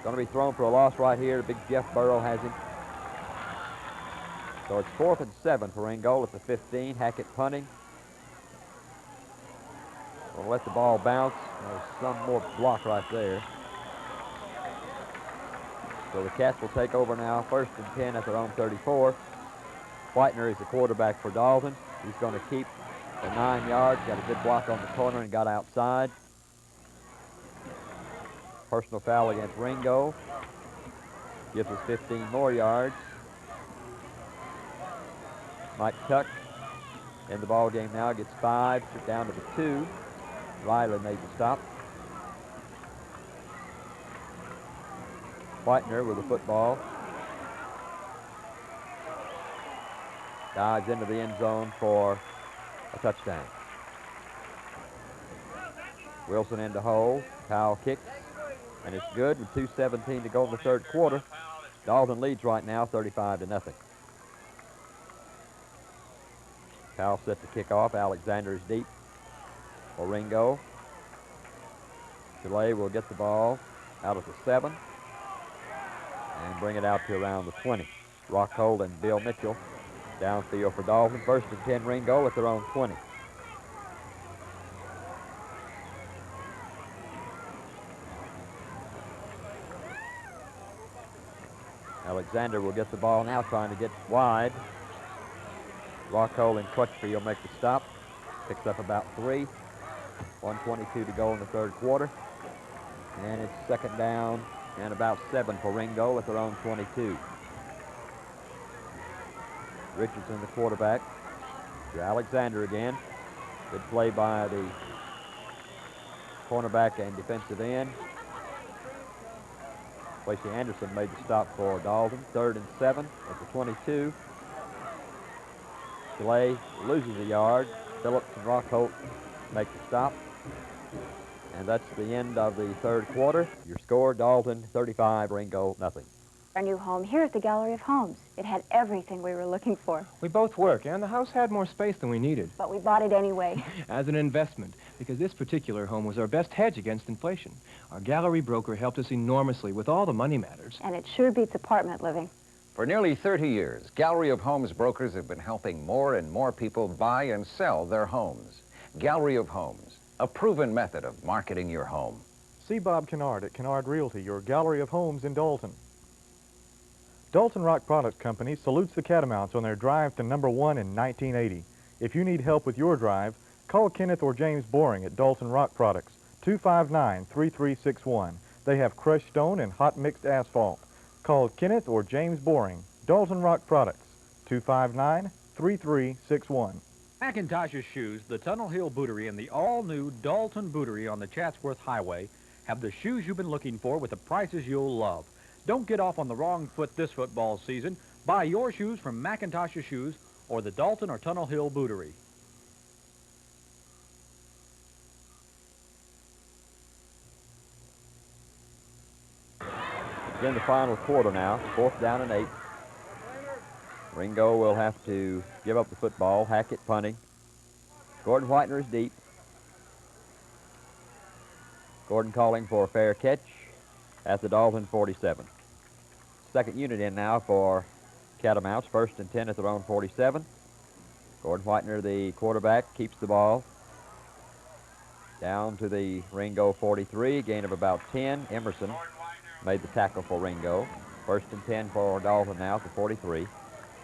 going to be thrown for a loss right here. Big Jeff Burrow has him. So it's 4th and 7 for Ringgold at the 15. Hackett punting. We'll let the ball bounce. There's some more block right there. So the Cats will take over now. 1st and 10 at their own 34. Whitener is the quarterback for Dalton. He's going to keep for 9 yards. Got a good block on the corner and got outside. Personal foul against Ringgold. Gives us 15 more yards. Mike Tuck in the ball game now, gets 5, down to the 2. Riley made the stop. Whitener with the football. Dives into the end zone for a touchdown. Wilson into hole. Powell kicks, and it's good with 2:17 to go in the third quarter. Dalton leads right now 35-0. Powell set to kick off. Alexander is deep for Ringo. Delay will get the ball out of the 7 and bring it out to around the 20. Rockhold and Bill Mitchell downfield for Dalton. 1st and 10 Ringo at their own 20. Alexander will get the ball now, trying to get wide. Rockhold and Crutchfield make the stop. Picks up about 3. 1:22 to go in the third quarter. And it's 2nd down and about 7 for Ringo at their own 22. Richardson, the quarterback. To Alexander again. Good play by the cornerback and defensive end. Lacey Anderson made the stop for Dalton. 3rd and 7 at the 22. Delay loses a yard. Phillips and Rockholt make the stop. And that's the end of the third quarter. Your score, Dalton 35, Ringo nothing. Our new home here at the Gallery of Homes. It had everything we were looking for. We both work, and the house had more space than we needed. But we bought it anyway. As an investment, because this particular home was our best hedge against inflation. Our gallery broker helped us enormously with all the money matters. And it sure beats apartment living. For nearly 30 years, Gallery of Homes brokers have been helping more and more people buy and sell their homes. Gallery of Homes, a proven method of marketing your home. See Bob Kennard at Kennard Realty, your Gallery of Homes in Dalton. Dalton Rock Products Company salutes the Catamounts on their drive to #1 in 1980. If you need help with your drive, call Kenneth or James Boring at Dalton Rock Products, 259-3361. They have crushed stone and hot mixed asphalt. Call Kenneth or James Boring, Dalton Rock Products, 259-3361. McIntosh's Shoes, the Tunnel Hill Bootery, and the all-new Dalton Bootery on the Chatsworth Highway have the shoes you've been looking for with the prices you'll love. Don't get off on the wrong foot this football season. Buy your shoes from McIntosh's Shoes or the Dalton or Tunnel Hill Bootery. In the final quarter now, 4th down and 8. Ringo will have to give up the football. Hackett punting. Gordon Whitener is deep. Gordon calling for a fair catch at the Dalton 47. 2nd unit in now for Catamounts. 1st and 10 at their own 47. Gordon Whitener, the quarterback, keeps the ball down to the Ringo 43, gain of about 10. Emerson made the tackle for Ringo. 1st and 10 for Dalton now at the 43.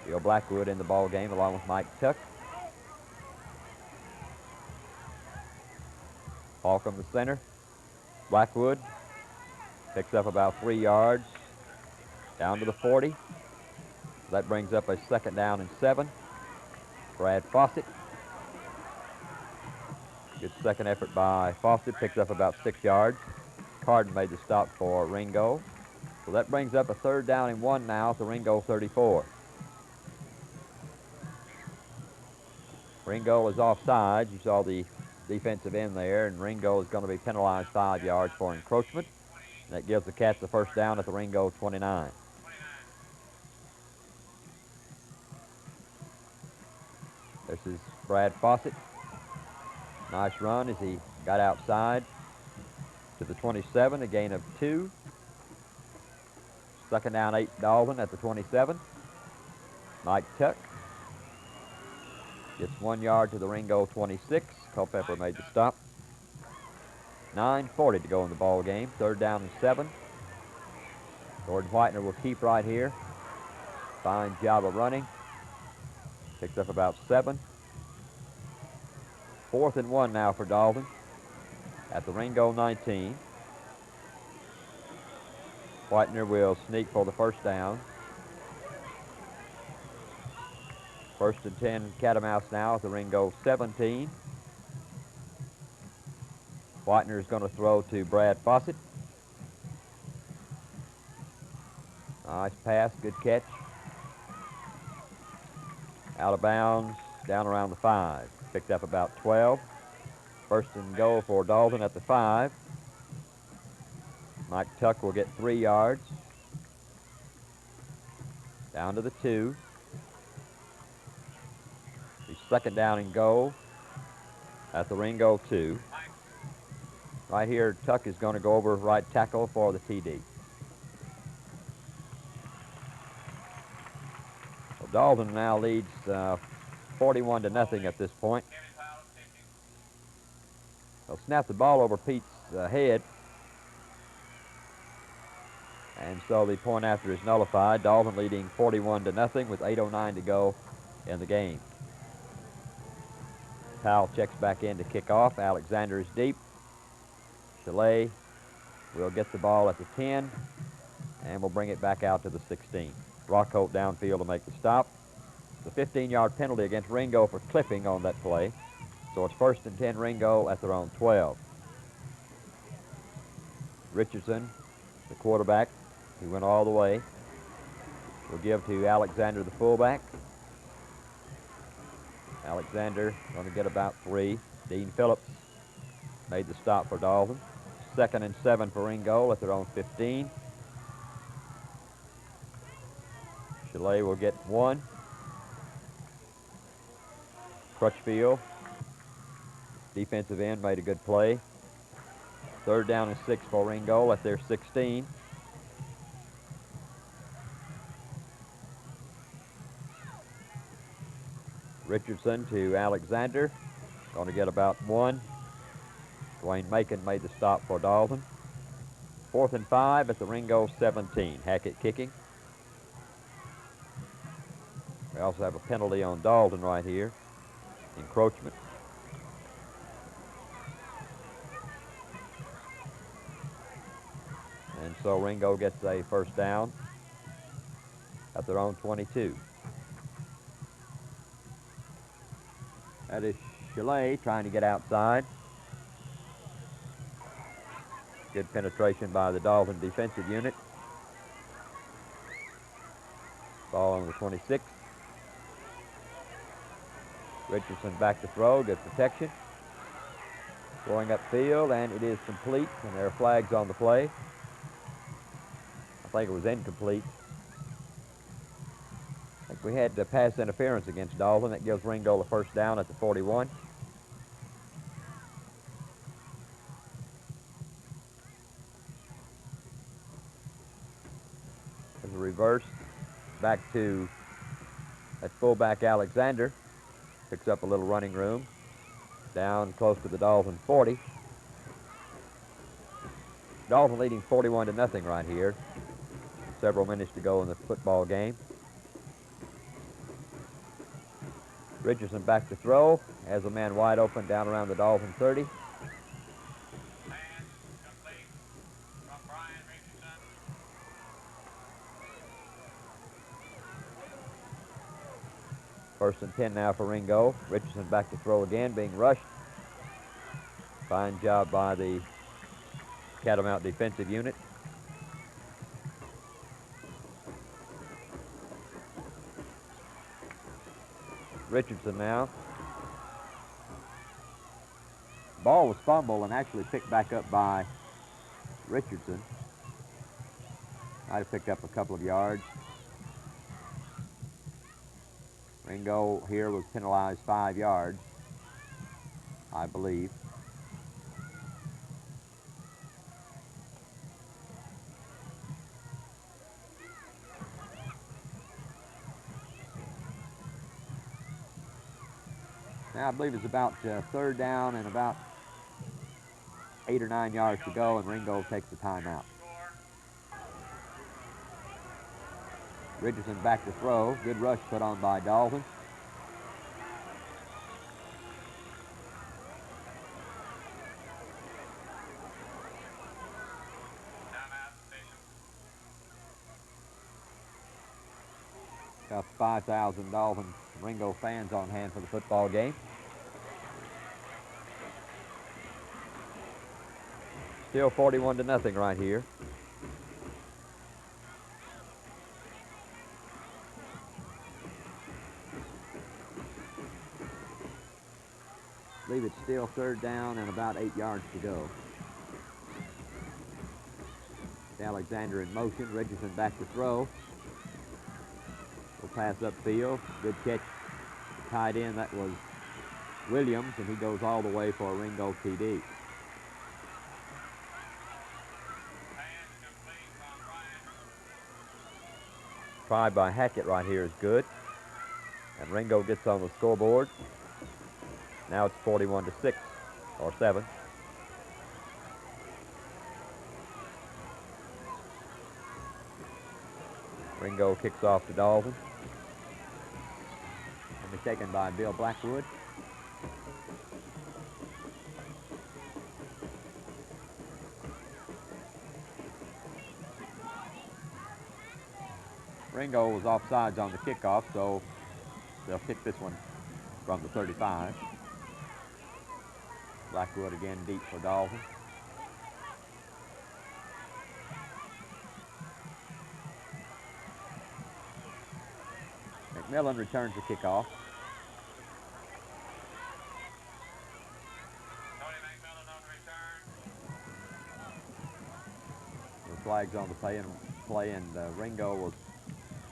Bill Blackwood in the ball game along with Mike Tuck. Ball from the center. Blackwood picks up about 3 yards down to the 40. That brings up a 2nd down and 7. Brad Fawcett. Good second effort by Fawcett. Picks up about 6 yards. Carden made the stop for Ringo. So that brings up a 3rd down and 1 now at the Ringgold 34. Ringgold is offside. You saw the defensive end there, and Ringgold is going to be penalized 5 yards for encroachment. That gives the Cats the 1st down at the Ringgold 29. This is Brad Fawcett. Nice run as he got outside to the 27, a gain of 2. 2nd down 8, Dalton at the 27. Mike Tuck gets 1 yard to the Ringgold 26. Culpepper made the stop. 9:40 to go in the ball game. 3rd down and 7. Gordon Whitener will keep right here. Fine job of running. Picked up about 7. 4th and 1 now for Dalton at the Ringgold 19. Whitener will sneak for the 1st down. 1st and 10 Catamounts now at the Ringgold 17. Whitener is going to throw to Brad Fawcett. Nice pass, good catch. Out of bounds, down around the 5. Picked up about 12. 1st and goal for Dalton at the 5. Mike Tuck will get 3 yards. Down to the 2. The 2nd down and goal at the Ringgold 2. Right here, Tuck is going to go over right tackle for the TD. Well, Dalton now leads 41-0 at this point. They'll snap the ball over Pete's head. And so the point after is nullified. Dalton leading 41-0 with 8:09 to go in the game. Powell checks back in to kick off. Alexander is deep. Chalet will get the ball at the 10, and will bring it back out to the 16. Rockholt downfield to make the stop. The 15-yard penalty against Ringgold for clipping on that play. So it's 1st and 10 Ringgold at their own 12. Richardson, the quarterback, who went all the way, will give to Alexander, the fullback. Alexander going to get about 3. Dean Phillips made the stop for Dalton. 2nd and 7 for Ringgold at their own 15. Chalet will get 1. Crutchfield, defensive end, made a good play. 3rd down and 6 for Ringgold at their 16. Richardson to Alexander, going to get about 1. Dwayne Macon made the stop for Dalton. 4th and 5 at the Ringgold 17. Hackett kicking. We also have a penalty on Dalton right here. Encroachment. And so Ringgold gets a 1st down at their own 22. That is Chalet trying to get outside. Good penetration by the Dalton defensive unit. Ball on the 26. Richardson back to throw, good protection. Going upfield, and it is complete, and there are flags on the play. I think it was incomplete. I think we had pass interference against Dalton. That gives Ringgold a 1st down at the 41. There's a reverse back to that fullback Alexander. Picks up a little running room. Down close to the Dalton 40. Dalton leading 41-0 right here. Several minutes to go in the football game. Richardson back to throw. Has a man wide open down around the Dalton 30. First and 10 now for Ringgold. Richardson back to throw again, being rushed. Fine job by the Catamount defensive unit. Richardson now. Ball was fumbled and actually picked back up by Richardson. Might have picked up a couple of yards. Ringgold here was penalized 5 yards, I believe. Now I believe it's about third down and about 8 or 9 yards to go, and Ringgold takes the timeout. Richardson back to throw. Good rush put on by Dalton. Got 5,000 Dalton Ringgold fans on hand for the football game. Still 41-0 right here. I believe it's still third down and about 8 yards to go. Alexander in motion. Richardson back to throw. Will pass upfield. Good catch. Tied in. That was Williams, and he goes all the way for a Ringgold TD. Try by Hackett right here is good. And Ringgold gets on the scoreboard. Now it's 41-6, or 7. Ringgold kicks off to Dalton. And be taken by Bill Blackwood. Ringgold was offsides on the kickoff, so they'll kick this one from the 35. Blackwood again deep for Dalton. McMillan returns the kickoff. The flag's on the play, and Ringgold was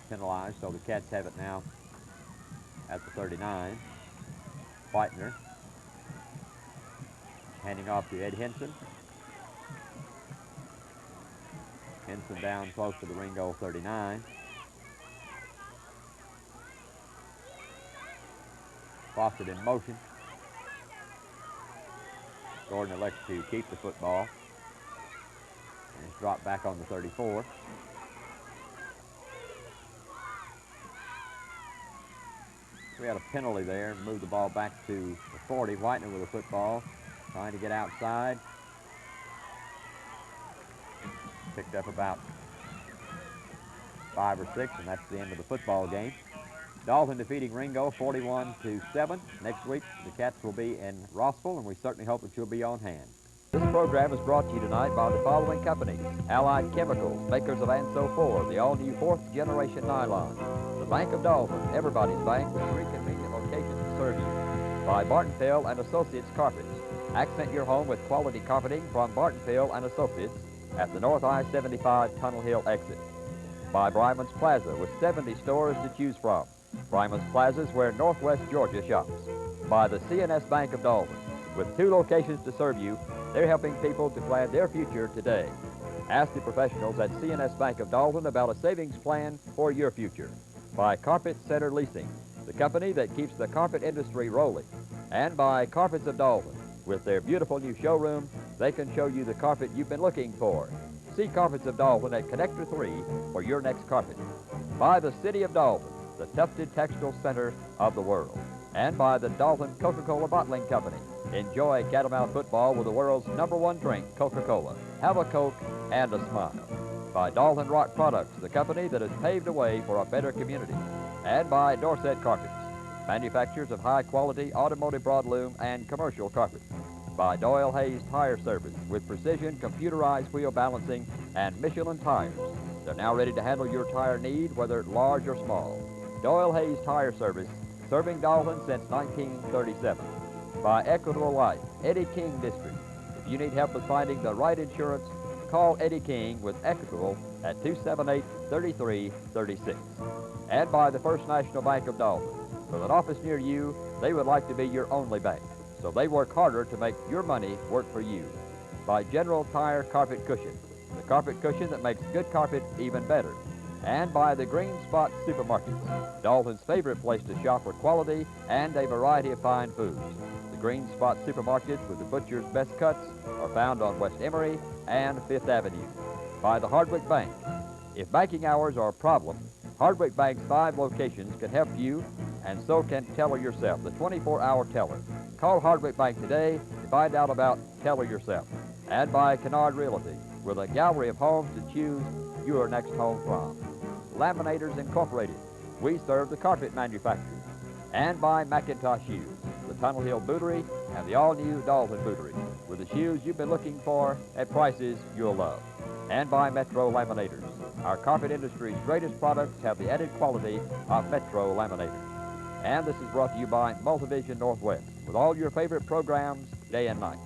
penalized, so the Cats have it now at the 39. Whitener handing off to Ed Henson. Henson down close to the Ringgold 39. Fawcett in motion. Gordon elects to keep the football. And it's dropped back on the 34. We had a penalty there and moved the ball back to the 40. Whitener with the football, trying to get outside. Picked up about 5 or 6, and that's the end of the football game. Dalton defeating Ringgold 41-7. Next week, the Cats will be in Rossville, and we certainly hope that you'll be on hand. This program is brought to you tonight by the following companies: Allied Chemicals, makers of Anso 4, the all-new 4th generation nylon. The Bank of Dalton, everybody's bank with 3 convenient locations to serve you. By Bartonfield and Associates Carpets. Accent your home with quality carpeting from Bartonfield and Associates at the North I-75 Tunnel Hill exit. By Bryman's Plaza with 70 stores to choose from. Bryman's Plaza is where Northwest Georgia shops. By the CNS Bank of Dalton. With 2 locations to serve you, they're helping people to plan their future today. Ask the professionals at CNS Bank of Dalton about a savings plan for your future. By Carpet Center Leasing, the company that keeps the carpet industry rolling. And by Carpets of Dalton. With their beautiful new showroom, they can show you the carpet you've been looking for. See Carpets of Dalton at Connector 3 for your next carpet. By the City of Dalton, the tufted textile center of the world. And by the Dalton Coca-Cola Bottling Company. Enjoy Catamount football with the world's #1 drink, Coca-Cola. Have a Coke and a smile. By Dalton Rock Products, the company that has paved the way for a better community. And by Dorset Carpets, manufacturers of high-quality automotive broadloom and commercial carpets. By Doyle Hayes Tire Service, with precision computerized wheel balancing and Michelin tires. They're now ready to handle your tire need, whether large or small. Doyle Hayes Tire Service, serving Dalton since 1937. By Equitable Life, Eddie King District. If you need help with finding the right insurance, call Eddie King with Equitable at 278-3336. And by the First National Bank of Dalton. With an office near you, they would like to be your only bank, so they work harder to make your money work for you. By General Tire Carpet Cushion, the carpet cushion that makes good carpet even better. And by the Green Spot Supermarkets, Dalton's favorite place to shop for quality and a variety of fine foods. The Green Spot Supermarkets with the butcher's best cuts are found on West Emory and Fifth Avenue. By the Hardwick Bank. If banking hours are a problem, Hardwick Bank's 5 locations can help you, and so can Teller Yourself, the 24-hour teller. Call Hardwick Bank today to find out about Teller Yourself. And by Kennard Realty, with a gallery of homes to choose your next home from. Laminators Incorporated, we serve the carpet manufacturers. And by Macintosh Shoes, the Tunnel Hill Bootery and the all-new Dalton Bootery, with the shoes you've been looking for at prices you'll love. And by Metro Laminators. Our carpet industry's greatest products have the added quality of Metro Laminators. And this is brought to you by Multivision Northwest, with all your favorite programs day and night.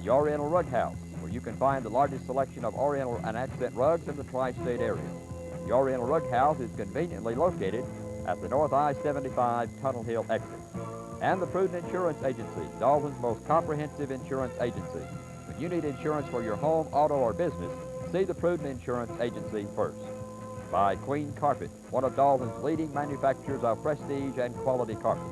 The Oriental Rug House, where you can find the largest selection of Oriental and accent rugs in the tri-state area. The Oriental Rug House is conveniently located at the North I-75 Tunnel Hill exit. And the Prudent Insurance Agency, Dalton's most comprehensive insurance agency. When you need insurance for your home, auto, or business, see the Prudent Insurance Agency first. By Queen Carpet, one of Dalton's leading manufacturers of prestige and quality carpets.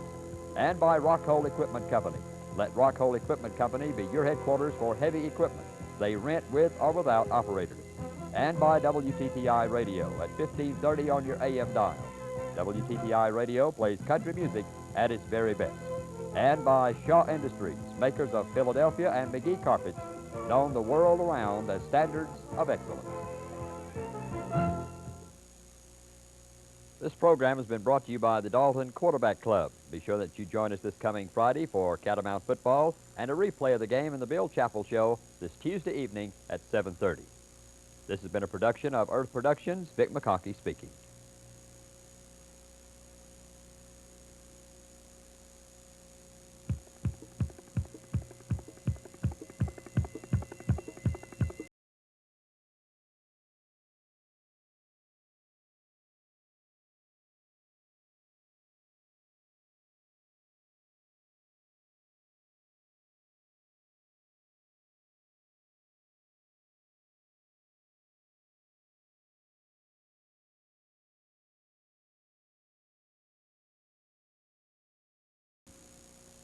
And by Rockhole Equipment Company. Let Rockhole Equipment Company be your headquarters for heavy equipment. They rent with or without operators. And by WTTI Radio at 1530 on your AM dial. WTTI Radio plays country music at its very best. And by Shaw Industries, makers of Philadelphia and McGee carpets, known the world around as standards of excellence. This program has been brought to you by the Dalton Quarterback Club. Be sure that you join us this coming Friday for Catamount football and a replay of the game in the Bill Chappell Show this Tuesday evening at 7:30. This has been a production of Earth Productions. Vic McConkey speaking.